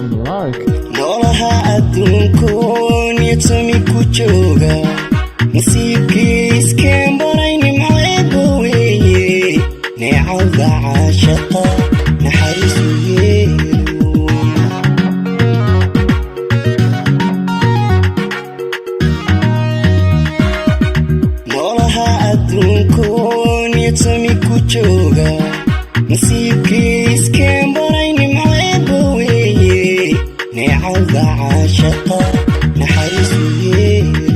on the like. Noolaha adduunkoon yatami ku jooga nasiibkiiskeen baray nimceeba weeye neecawda caashaqa naxariisu yeelo noolaha adduunkoon yatami ku jooga nasiibkiiskeen baray nimceeba weeye neecawda caashaqa naxariisu yeelo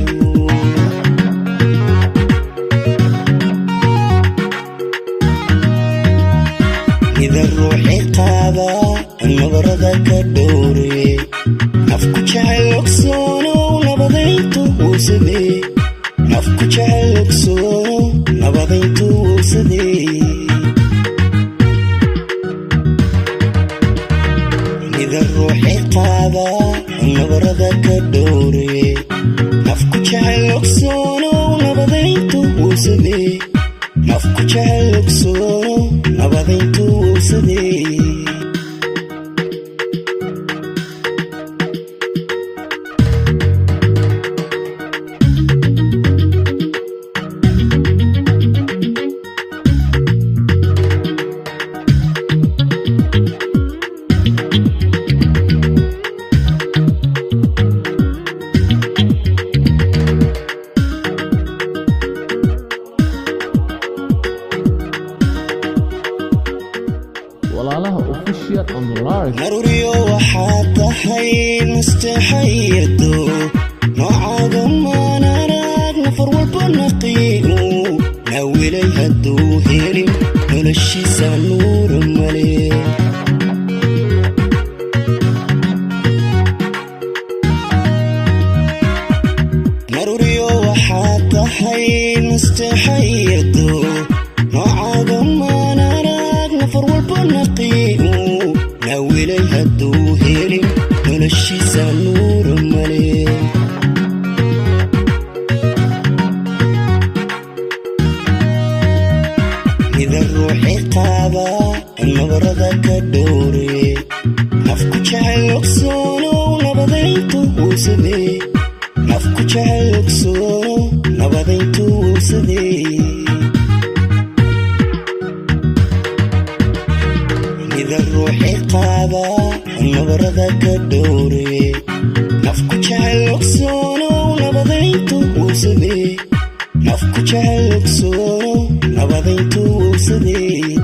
إذا الروحي قاضى النظرة كدوري نفكو جعلك صونو نبضيتو وسدي نفكو جعلك صونو نبضيتو وسدي إذا الروحي قاضى النظرة كدوري نفكو جعلك صونو نبضيتو وسدي نفكو جعلك صونو نبضيتو وسدي walaalaha official on the like. نروريو waxaad tahay mustaxayado noocaada maan arag nafar walba naqiinu nawilay hadduu helin noloshiisa nuur male نروريو waxaad tahay mustaxayado noocaada maan arag nafar walba naqiinu nawilay hadduu helin noloshiisa nuur male إذا الروحي قاضى النظرة كدوري نفكو جعلك صونو نبضيتو وسدي نفكو جعلك صونو نبضيتو وسدي إذا الروحي قاضى النظرة كدوري نفكو جعلك صونو نبضيتو وسدي نفكو جعلك صونو نبضيتو وسدي